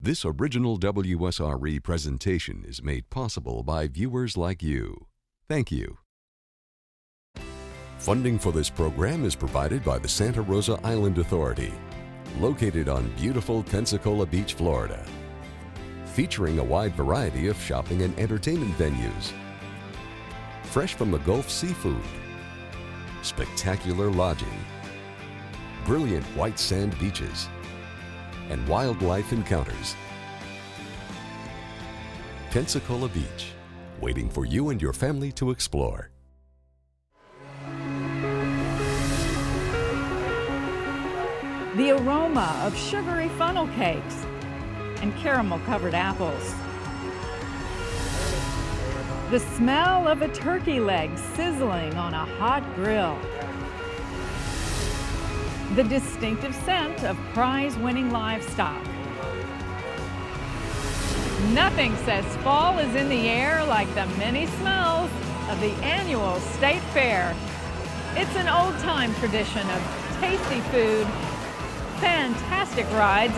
This original WSRE presentation is made possible by viewers like you. Thank you. Funding for this program is provided by the Santa Rosa Island Authority, located on beautiful Pensacola Beach, Florida, featuring a wide variety of shopping and entertainment venues, fresh from the Gulf seafood, spectacular lodging, brilliant white sand beaches, and wildlife encounters. Pensacola Beach, waiting for you and your family to explore. The aroma of sugary funnel cakes and caramel-covered apples. The smell of a turkey leg sizzling on a hot grill. The distinctive scent of prize-winning livestock. Nothing says fall is in the air like the many smells of the annual State Fair. It's an old-time tradition of tasty food, fantastic rides,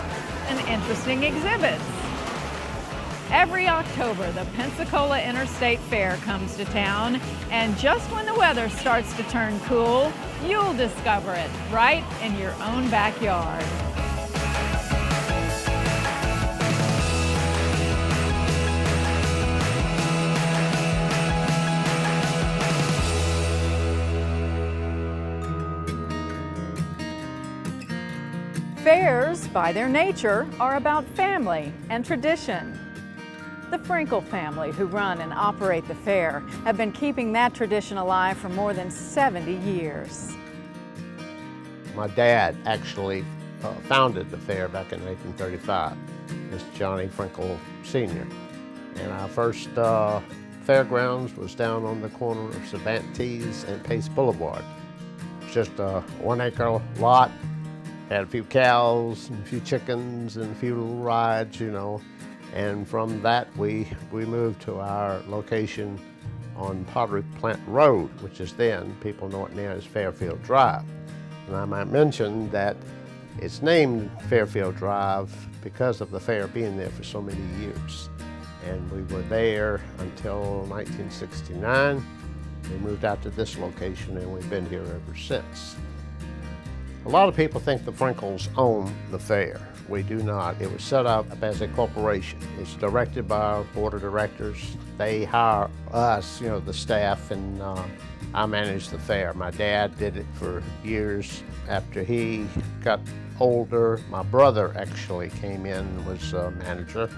and interesting exhibits. Every October, the Pensacola Interstate Fair comes to town, and just when the weather starts to turn cool, you'll discover it right in your own backyard. Fairs, by their nature, are about family and tradition. The Frankel family, who run and operate the fair, have been keeping that tradition alive for more than 70 years. My dad actually founded the fair back in 1835. It's Johnny Frankel Sr. And our first fairgrounds was down on the corner of Cervantes and Pace Boulevard. It's just a 1 acre lot. Had a few cows and a few chickens and a few little rides, you know. And from that, we moved to our location on Pottery Plant Road, which is then, people know it now as Fairfield Drive. And I might mention that it's named Fairfield Drive because of the fair being there for so many years. And we were there until 1969. We moved out to this location and we've been here ever since. A lot of people think the Frankels own the fair. We do not. It was set up as a corporation. It's directed by our board of directors. They hire us, you know, the staff, and I manage the fair. My dad did it for years. After he got older, my brother actually came in and was a manager.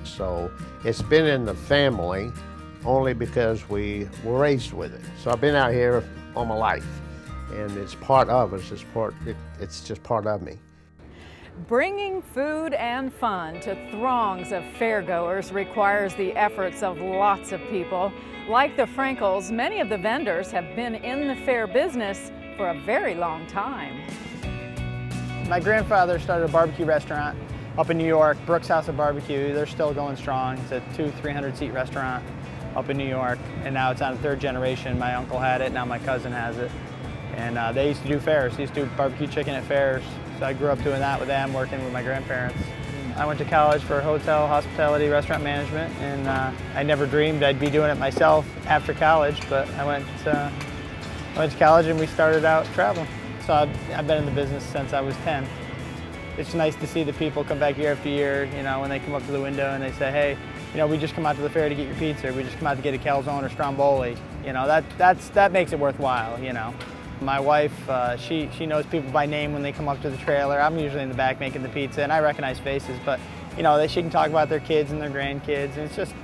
So it's been in the family only because we were raised with it. So I've been out here all my life. And it's part of us, it's just part of me. Bringing food and fun to throngs of fairgoers requires the efforts of lots of people. Like the Frankels, many of the vendors have been in the fair business for a very long time. My grandfather started a barbecue restaurant up in New York, Brooks House of Barbecue. They're still going strong. It's a 200-300 seat restaurant up in New York, and now it's on the third generation. My uncle had it, now my cousin has it. And they used to do fairs. They used to do barbecue chicken at fairs. So I grew up doing that with them, working with my grandparents. I went to college for hotel, hospitality, restaurant management, and I never dreamed I'd be doing it myself after college, but I went to college and we started out traveling. So I've been in the business since I was 10. It's nice to see the people come back year after year, you know, when they come up to the window and they say, hey, you know, we just come out to the fair to get your pizza, or we just come out to get a calzone or stromboli. You know, that makes it worthwhile, you know. My wife, she knows people by name when they come up to the trailer. I'm usually in the back making the pizza, and I recognize faces, but, you know, she can talk about their kids and their grandkids, and it's just,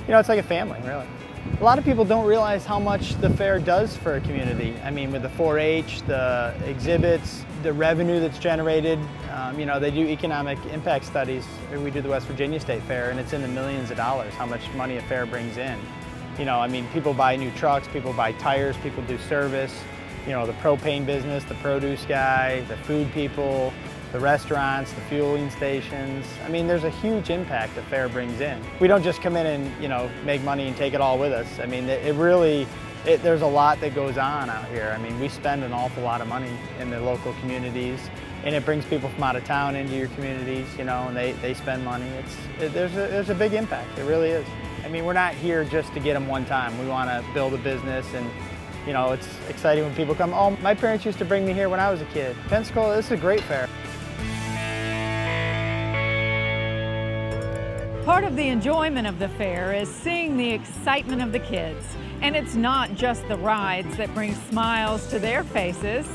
you know, it's like a family, really. A lot of people don't realize how much the fair does for a community. I mean, with the 4-H, the exhibits, the revenue that's generated, you know, they do economic impact studies. We do the West Virginia State Fair, and it's in the millions of dollars, how much money a fair brings in. You know, I mean, people buy new trucks, people buy tires, people do service. You know, the propane business, the produce guy, the food people, the restaurants, the fueling stations. I mean, there's a huge impact the fair brings in. We don't just come in and, you know, make money and take it all with us. I mean, there's a lot that goes on out here. I mean, we spend an awful lot of money in the local communities. and it brings people from out of town into your communities, you know, and they spend money. There's a big impact, it really is. I mean, we're not here just to get them one time. We want to build a business, and you know, it's exciting when people come, oh, my parents used to bring me here when I was a kid. Pensacola, this is a great fair. Part of the enjoyment of the fair is seeing the excitement of the kids. And it's not just the rides that bring smiles to their faces.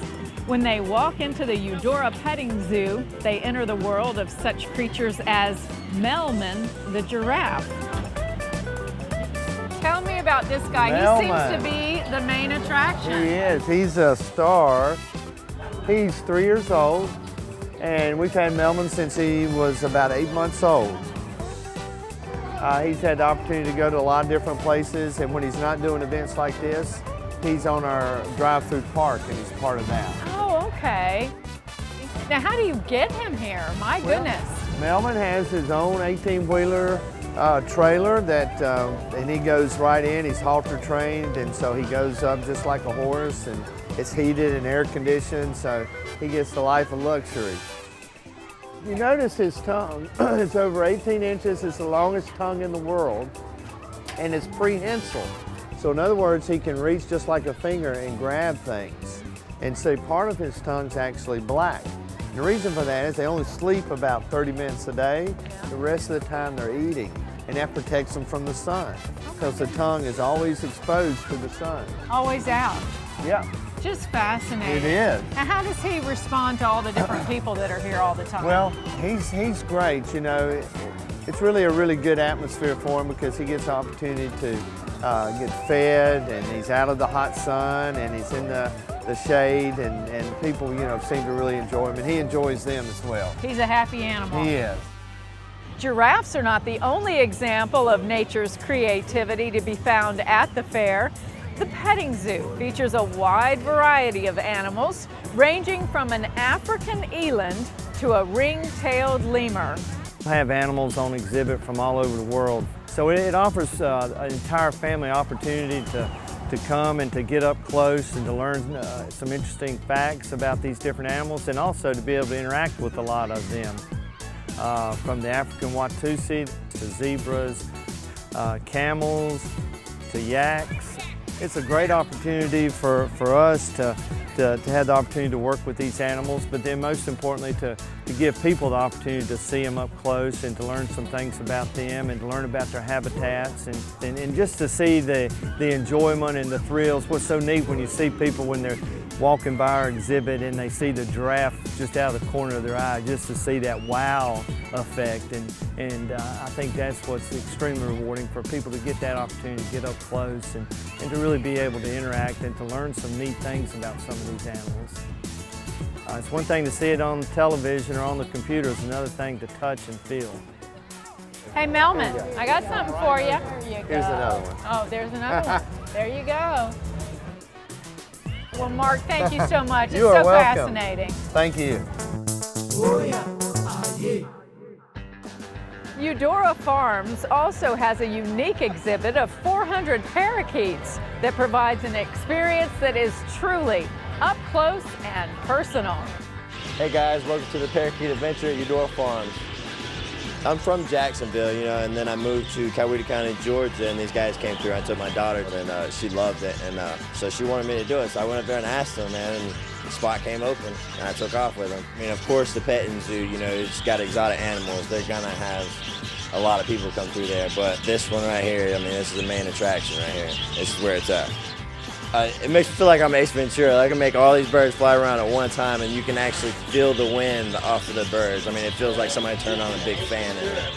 When they walk into the Eudora Petting Zoo, they enter the world of such creatures as Melman the giraffe. Tell me about this guy. Melman. He seems to be the main attraction. He is. He's a star. He's 3 years old, and we've had Melman since he was about 8 months old. He's had the opportunity to go to a lot of different places, and when he's not doing events like this, he's on our drive-through park, and he's part of that. Oh, okay. Now, how do you get him here? My goodness. Melman has his own 18-wheeler trailer that, and he goes right in. He's halter trained, and so he goes up just like a horse, and it's heated and air conditioned, so he gets the life of luxury. You notice his tongue, it's over 18 inches, it's the longest tongue in the world, and it's prehensile. So in other words, he can reach just like a finger and grab things. And so part of his tongue's actually black. And the reason for that is they only sleep about 30 minutes a day. The rest of the time they're eating, and that protects them from the sun, because the tongue is always exposed to the sun. Always out. Yeah. Just fascinating. It is. Now, how does he respond to all the different people that are here all the time? Well, he's great. You know, it's really a really good atmosphere for him because he gets the opportunity to get fed, and he's out of the hot sun, and he's in the shade, and people, you know, seem to really enjoy him, and he enjoys them as well. He's a happy animal. He is. Giraffes are not the only example of nature's creativity to be found at the fair. The petting zoo features a wide variety of animals, ranging from an African eland to a ring-tailed lemur. I have animals on exhibit from all over the world, so it offers an entire family opportunity to come and to get up close and to learn some interesting facts about these different animals, and also to be able to interact with a lot of them. From the African Watusi to zebras, camels to yaks. It's a great opportunity for us to have the opportunity to work with these animals, but then most importantly to give people the opportunity to see them up close and to learn some things about them and to learn about their habitats and just to see the enjoyment and the thrills. What's so neat when you see people when they're walking by our exhibit and they see the giraffe just out of the corner of their eye, just to see that wow effect, and I think that's what's extremely rewarding for people to get that opportunity to get up close and to really be able to interact and to learn some neat things about some of these animals. It's one thing to see it on television or on the computer, it's another thing to touch and feel. Hey Melman, I got something for you. Here's another one. Oh, there's another one. There you go. Well, Mark, thank you so much. It's You are so welcome. fascinating. Thank you. Eudora Farms also has a unique exhibit of 400 parakeets that provides an experience that is truly up close and personal. Hey guys, welcome to the Parakeet Adventure at Eudora Farms. I'm from Jacksonville, you know, and then I moved to Coweta County, Georgia, and these guys came through. I took my daughter, and she loved it, and so she wanted me to do it. So I went up there and asked them, man, and the spot came open, and I took off with them. I mean, of course, the petting zoo, you know, it's got exotic animals. They're gonna have a lot of people come through there, but this one right here, I mean, this is the main attraction right here. This is where it's at. It makes me feel like I'm Ace Ventura. I can make all these birds fly around at one time, and you can actually feel the wind off of the birds. I mean, it feels like somebody turned on a big fan in it.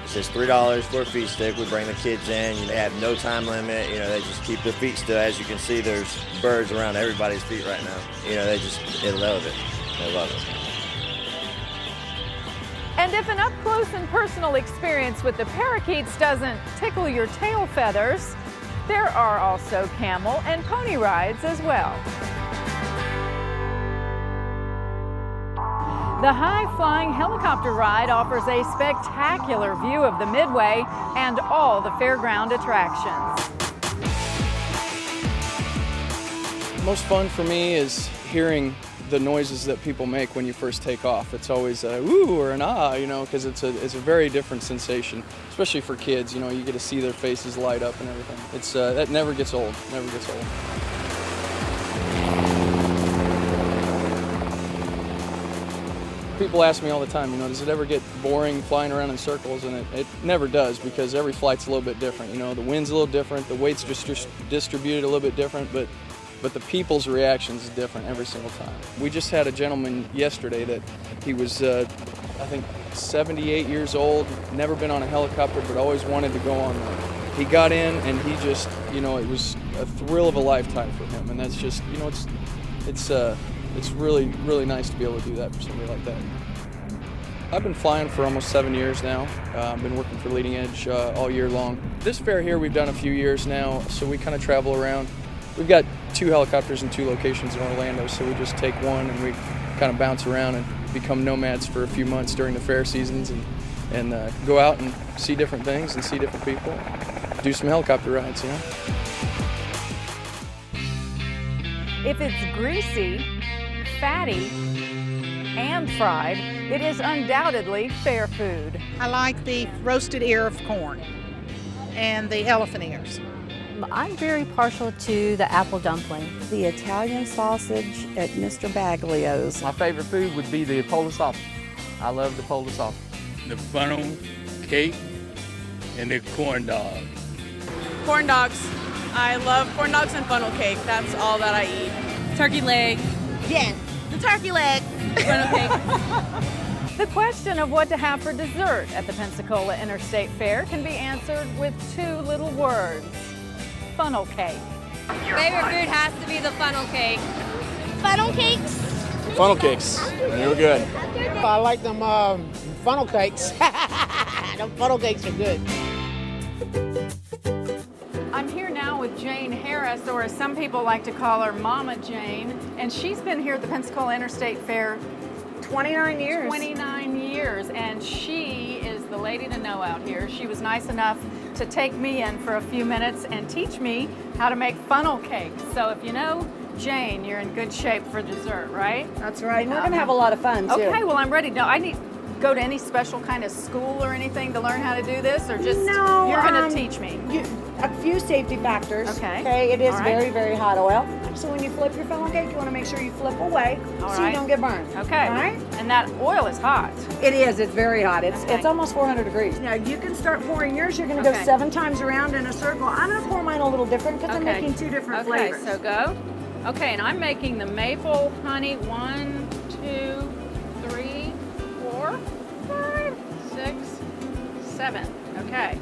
It's just $3 for a feet stick. We bring the kids in. They have no time limit. You know, they just keep their feet still. As you can see, there's birds around everybody's feet right now. You know, they love it. They love it. And if an up-close and personal experience with the parakeets doesn't tickle your tail feathers, there are also camel and pony rides as well. The high-flying helicopter ride offers a spectacular view of the Midway and all the fairground attractions. Most fun for me is hearing the noises that people make when you first take off. It's always a woo or an ah, you know, because it's a very different sensation, especially for kids. You know, you get to see their faces light up and everything. It's that never gets old. Never gets old. People ask me all the time, you know, does it ever get boring flying around in circles? And it never does, because every flight's a little bit different. You know, the wind's a little different, the weight's just distributed a little bit different, but the people's reactions is different every single time. We just had a gentleman yesterday that he was, I think, 78 years old, never been on a helicopter, but always wanted to go on one. He got in and he just, you know, it was a thrill of a lifetime for him, and that's just, you know, it's really, really nice to be able to do that for somebody like that. I've been flying for almost 7 years now. I've been working for Leading Edge all year long. This fair here we've done a few years now, so we kind of travel around. We've got 2 helicopters in 2 locations in Orlando, so we just take one and we kind of bounce around and become nomads for a few months during the fair seasons and go out and see different things and see different people, do some helicopter rides, you know. If it's greasy, fatty, and fried, it is undoubtedly fair food. I like the roasted ear of corn and the elephant ears. I'm very partial to the apple dumpling. The Italian sausage at Mr. Baglio's. My favorite food would be the Polish sausage. I love the Polish sausage. The funnel cake and the corn dog. Corn dogs. I love corn dogs and funnel cake. That's all that I eat. Turkey leg. Yes, the turkey leg. Funnel cake. The question of what to have for dessert at the Pensacola Interstate Fair can be answered with 2 little words: funnel cake. Favorite food has to be the funnel cake. Funnel cakes. Funnel cakes. They were good. I like them funnel cakes. Them funnel cakes are good. I'm here now with Jane Harris, or as some people like to call her, Mama Jane, and she's been here at the Pensacola Interstate Fair 29 years. 29 years, and she is the lady to know out here. She was nice enough to take me in for a few minutes and teach me how to make funnel cakes. So if you know Jane, you're in good shape for dessert, right? That's right. We're going to have a lot of fun, too. Okay, well, I'm ready. No, I need go to any special kind of school or anything to learn how to do this, or just you're going to teach me? A few safety factors. Okay. It is All right. very, very hot oil. So when you flip your funnel cake, you want to make sure you flip away so you don't get burned. Okay. All right? And that oil is hot. It is. It's very hot. It's almost 400 degrees. Now you can start pouring yours. You're going to go 7 times around in a circle. I'm going to pour mine a little different because I'm making 2 different flavors. Okay, so go. Okay, and I'm making the maple honey 1, 2, 3, 4, 5, 6, 7. Okay.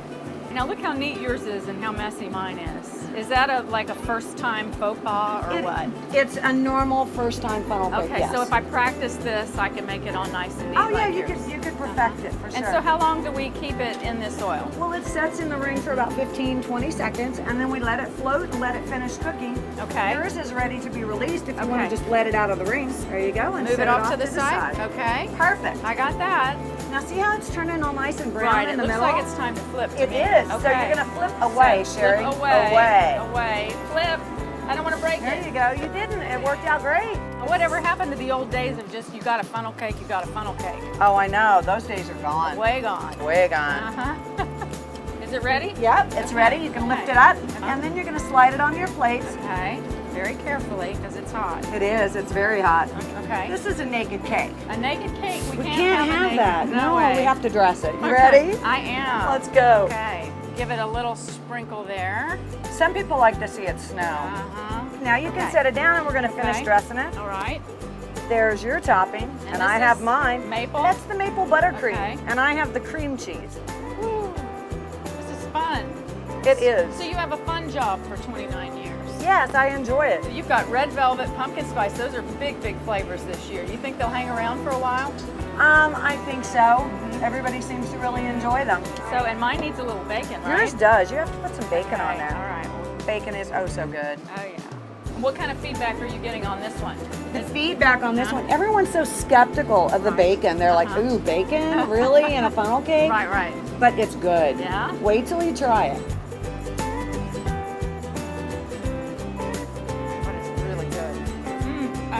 Now look how neat yours is and how messy mine is. Is that like a first-time faux pas or what? It's a normal first-time funnel cake. Okay, so if I practice this, I can make it all nice and neat. Oh yeah, like you yours. could perfect it for sure. And so how long do we keep it in this oil? Well, it sets in the ring for about 15-20 seconds, and then we let it float and let it finish cooking. Okay. Yours is ready to be released if you want to just let it out of the ring. There you go. And move set it off to the side. Okay. Perfect. I got that. Now see how it's turning all nice and brown in the middle? It looks like it's time to flip. It is. Okay. So you're going to flip away, Sherri. Flip away. Flip. I don't want to break it. There you go. You didn't. It worked out great. Whatever happened to the old days of just you got a funnel cake, you got a funnel cake? Oh, I know. Those days are gone. Way gone. Way gone. Uh-huh. Is it ready? Yep, it's ready. You can lift it up, and then you're going to slide it onto your plates. Okay. Very carefully, because it's hot. It is. It's very hot. Okay. This is a naked cake. A naked cake. We can't have that. No way. We have to dress it. You ready? I am. Let's go. Okay. Give it a little sprinkle there. Some people like to see it snow. Uh-huh. Now you can set it down, and we're going to finish dressing it. All right. There's your topping, and I have mine. Maple? That's the maple buttercream, and I have the cream cheese. Ooh, this is fun. It is. So you have a fun job for 29 years. Yes, I enjoy it. So you've got red velvet, pumpkin spice. Those are big, big flavors this year. You think they'll hang around for a while? I think so. Everybody seems to really enjoy them. So, and mine needs a little bacon, right? Yours does. You have to put some bacon on there. All right. Bacon is oh so good. Oh yeah. What kind of feedback are you getting on this one? The feedback on this one, everyone's so skeptical of the bacon. They're like, ooh, bacon? Really? In a funnel cake? Right. But it's good. Yeah? Wait till you try it. But it's really good.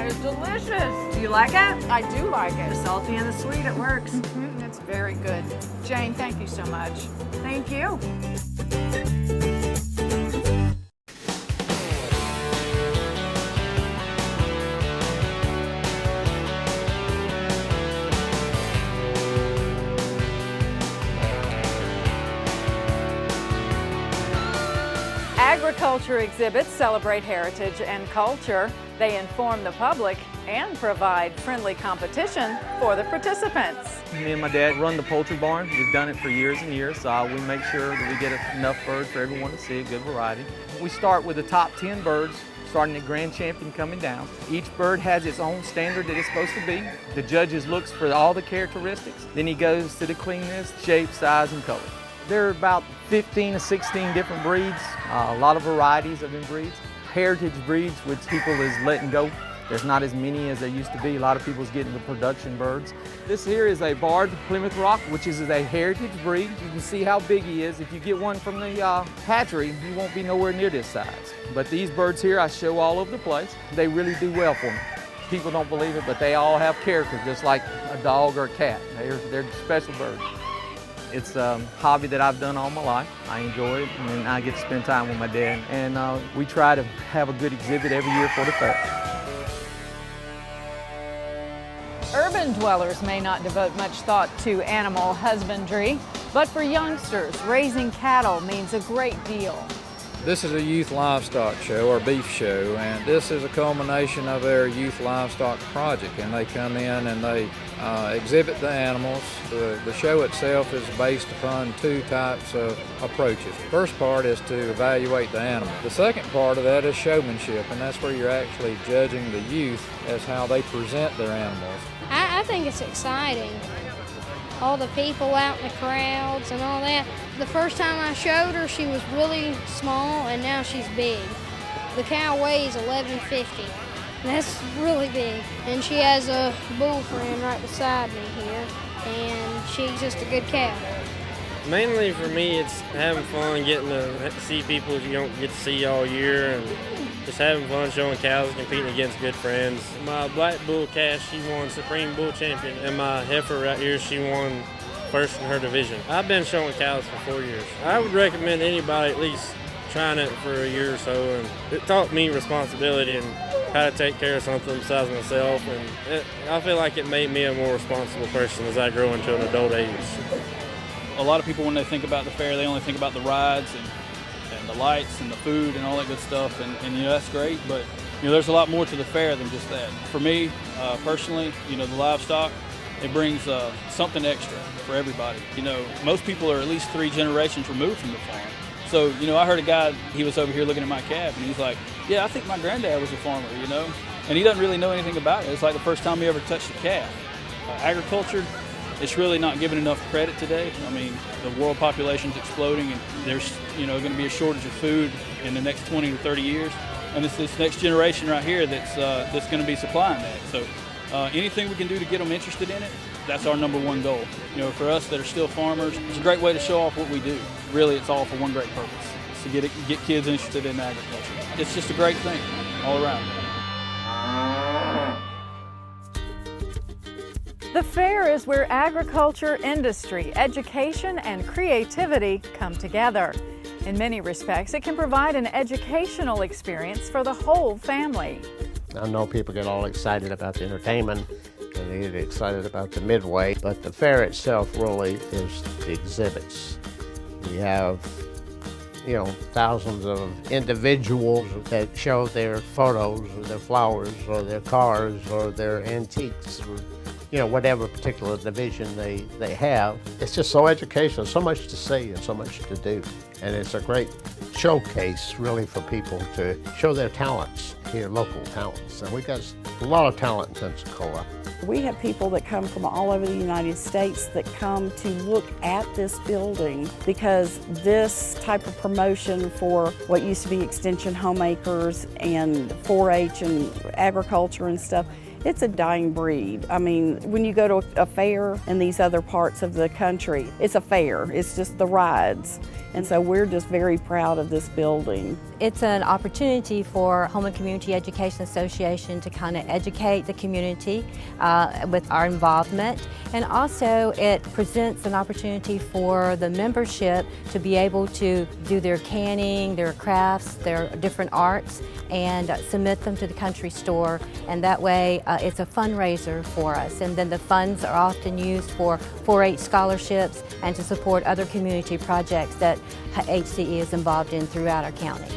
is delicious. Do you like it? I do like it. The salty and the sweet, it works. It's very good. Jane, thank you so much. Thank you. Agriculture exhibits celebrate heritage and culture. They inform the public and provide friendly competition for the participants. Me and my dad run the poultry barn. We've done it for years and years, so we make sure that we get enough birds for everyone to see, a good variety. We start with the top 10 birds, starting at Grand Champion coming down. Each bird has its own standard that it's supposed to be. The judges looks for all the characteristics. Then he goes to the cleanness, shape, size, and color. There are about 15 to 16 different breeds, a lot of varieties of them breeds. Heritage breeds, which people is letting go. There's not as many as there used to be. A lot of people's getting the production birds. This here is a barred Plymouth Rock, which is a heritage breed. You can see how big he is. If you get one from the hatchery, he won't be nowhere near this size. But these birds here I show all over the place. They really do well for me. People don't believe it, but they all have character, just like a dog or a cat. They're special birds. It's a hobby that I've done all my life. I enjoy it, and I get to spend time with my dad. And we try to have a good exhibit every year for the fair. Urban dwellers may not devote much thought to animal husbandry, but for youngsters, raising cattle means a great deal. This is a youth livestock show, or beef show, and this is a culmination of their youth livestock project. And they come in and they exhibit the animals. The show itself is based upon two types of approaches. The first part is to evaluate the animal. The second part of that is showmanship, and that's where you're actually judging the youth as how they present their animals. I think it's exciting. All the people out in the crowds and all that. The first time I showed her, she was really small, and now she's big. The cow weighs 1150. That's really big. And she has a bull friend right beside me here, and she's just a good cow. Mainly for me, it's having fun, getting to see people you don't get to see all year, and just having fun showing cows, competing against good friends. My black bull calf, she won Supreme Bull Champion, and my heifer right here, she won first in her division. I've been showing cows for 4 years. I would recommend anybody at least trying it for a year or so, and it taught me responsibility and how to take care of something besides myself, and I feel like it made me a more responsible person as I grow into an adult age. A lot of people, when they think about the fair, they only think about the rides and the lights and the food and all that good stuff, and you know, that's great, but you know, there's a lot more to the fair than just that. For me, personally, you know, the livestock, it brings something extra for everybody. You know, most people are at least 3 generations removed from the farm. So, you know, I heard a guy, he was over here looking at my calf, and he's like, yeah, I think my granddad was a farmer, you know? And he doesn't really know anything about it. It's like the first time he ever touched a calf. Agriculture, it's really not given enough credit today. I mean, the world population's exploding, and there's, you know, going to be a shortage of food in the next 20 to 30 years. And it's this next generation right here that's going to be supplying that. So anything we can do to get them interested in it, that's our #1 goal. You know, for us that are still farmers, it's a great way to show off what we do. Really, it's all for one great purpose, to get kids interested in agriculture. It's just a great thing all around. The fair is where agriculture, industry, education, and creativity come together. In many respects, it can provide an educational experience for the whole family. I know people get all excited about the entertainment and they get excited about the midway, but the fair itself really is the exhibits. We have, you know, thousands of individuals that show their photos or their flowers or their cars or their antiques, or, you know, whatever particular division they have. It's just so educational, so much to see and so much to do. And it's a great showcase, really, for people to show their talents here, local talents. And we got a lot of talent in Pensacola. We have people that come from all over the United States that come to look at this building because this type of promotion for what used to be extension homemakers and 4-H and agriculture and stuff, It's a dying breed. I mean, when you go to a fair in these other parts of the country, it's a fair. It's just the rides. And so we're just very proud of this building. It's an opportunity for Home and Community Education Association to kind of educate the community with our involvement. And also it presents an opportunity for the membership to be able to do their canning, their crafts, their different arts, and submit them to the country store. And that way it's a fundraiser for us. And then the funds are often used for 4-H scholarships and to support other community projects that HCE is involved in throughout our county.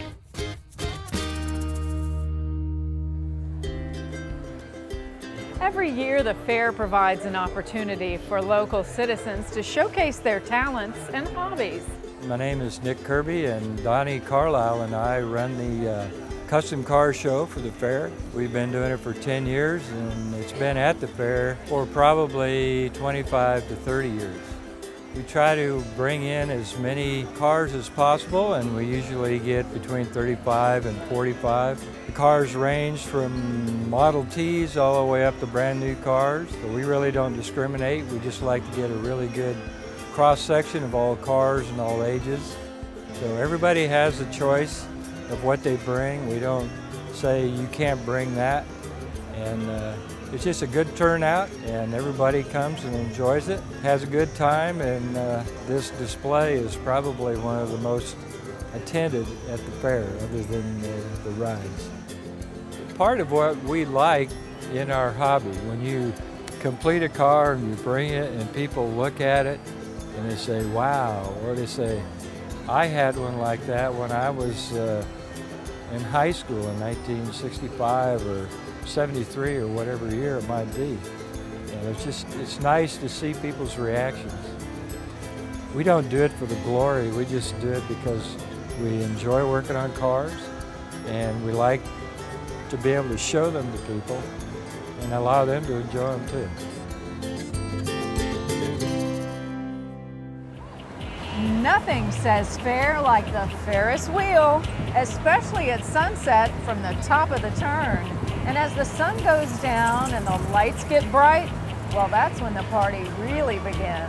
Every year, the fair provides an opportunity for local citizens to showcase their talents and hobbies. My name is Nick Kirby, and Donnie Carlisle and I run the custom car show for the fair. We've been doing it for 10 years, and it's been at the fair for probably 25 to 30 years. We try to bring in as many cars as possible, and we usually get between 35 and 45. The cars range from Model Ts all the way up to brand new cars, but we really don't discriminate. We just like to get a really good cross-section of all cars and all ages. So everybody has a choice of what they bring. We don't say you can't bring that. And it's just a good turnout, and everybody comes and enjoys it, has a good time, and this display is probably one of the most attended at the fair, other than the rides. Part of what we like in our hobby, when you complete a car and you bring it and people look at it and they say, wow, or they say, I had one like that when I was in high school in 1965 or 73 or whatever year it might be. And it's nice to see people's reactions. We don't do it for the glory, we just do it because we enjoy working on cars, and we like to be able to show them to people and allow them to enjoy them too. Nothing says fair like the Ferris wheel, especially at sunset from the top of the turn. And as the sun goes down and the lights get bright, well, that's when the party really begins.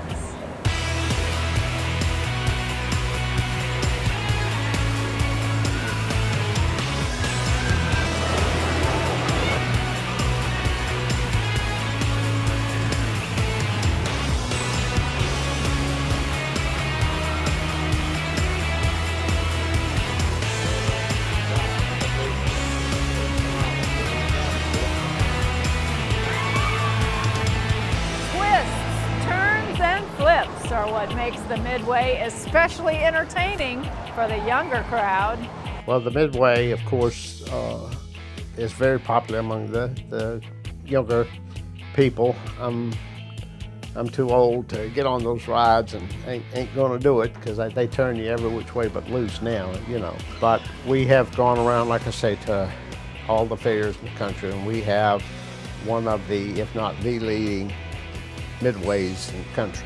Are what makes the Midway especially entertaining for the younger crowd. Well, the Midway, of course, is very popular among the younger people. I'm too old to get on those rides and ain't gonna do it because they turn you every which way but loose now, you know. But we have gone around, like I say, to all the fairs in the country, and we have one of the, if not the leading Midways in the country.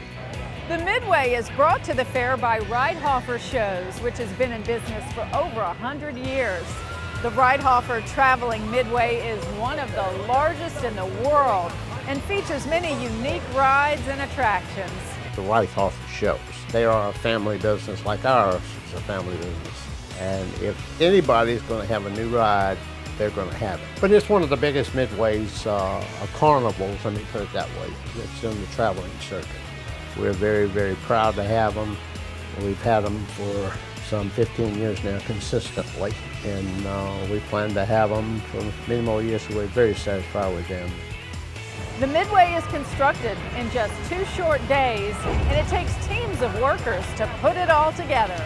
The Midway is brought to the fair by Ridehofer Shows, which has been in business for over 100 years. The Ridehofer Traveling Midway is one of the largest in the world and features many unique rides and attractions. The Ridehofer Shows, they are a family business like ours is a family business. And if anybody's going to have a new ride, they're going to have it. But it's one of the biggest Midways, carnivals, let me put it that way, that's in the traveling circuit. We're very, very proud to have them. We've had them for some 15 years now consistently, and we plan to have them for many more years, so we're very satisfied with them. The Midway is constructed in just 2 short days, and it takes teams of workers to put it all together.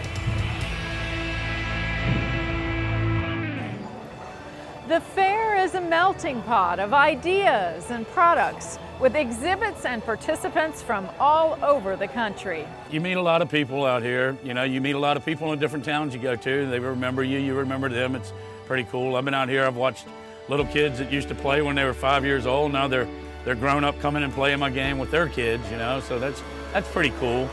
The fair is a melting pot of ideas and products with exhibits and participants from all over the country. You meet a lot of people out here. You know, you meet a lot of people in different towns you go to. They remember you, you remember them. It's pretty cool. I've been out here, I've watched little kids that used to play when they were 5 years old. Now they're grown up coming and playing my game with their kids, you know, so that's pretty cool.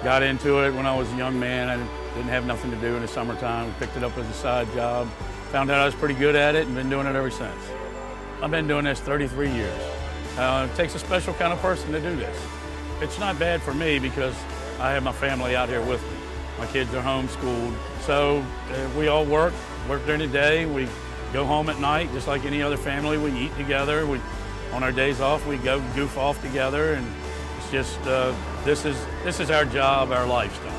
Got into it when I was a young man. I didn't have nothing to do in the summertime. Picked it up as a side job. Found out I was pretty good at it and been doing it ever since. I've been doing this 33 years. It takes a special kind of person to do this. It's not bad for me because I have my family out here with me. My kids are homeschooled. So we all work during the day. We go home at night just like any other family. We eat together. On our days off, we go goof off together, and it's just, this is our job, our lifestyle.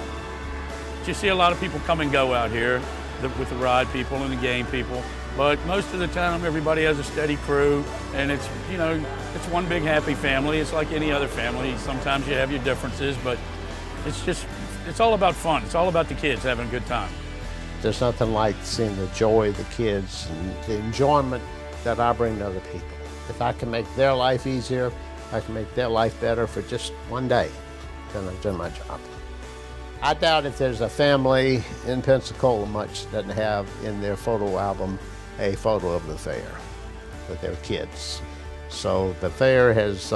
But you see a lot of people come and go out here with the ride people and the game people, but most of the time everybody has a steady crew, and it's, you know, it's one big happy family. It's like any other family. Sometimes you have your differences, but it's all about fun. It's all about the kids having a good time. There's nothing like seeing the joy of the kids and the enjoyment that I bring to other people. If I can make their life easier, I can make their life better for just one day, then I've done my job. I doubt if there's a family in Pensacola much that doesn't have in their photo album a photo of the fair with their kids. So the fair has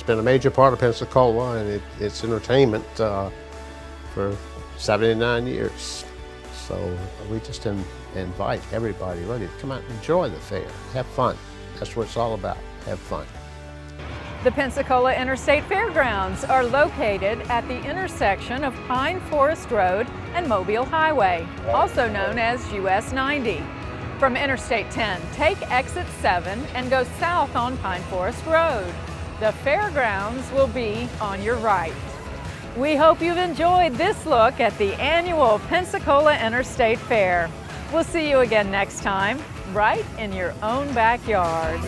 been a major part of Pensacola, and it's entertainment for 79 years. So we just invite everybody really to come out and enjoy the fair, have fun. That's what it's all about, have fun. The Pensacola Interstate Fairgrounds are located at the intersection of Pine Forest Road and Mobile Highway, also known as US 90. From Interstate 10, take exit 7 and go south on Pine Forest Road. The fairgrounds will be on your right. We hope you've enjoyed this look at the annual Pensacola Interstate Fair. We'll see you again next time, right in your own backyard.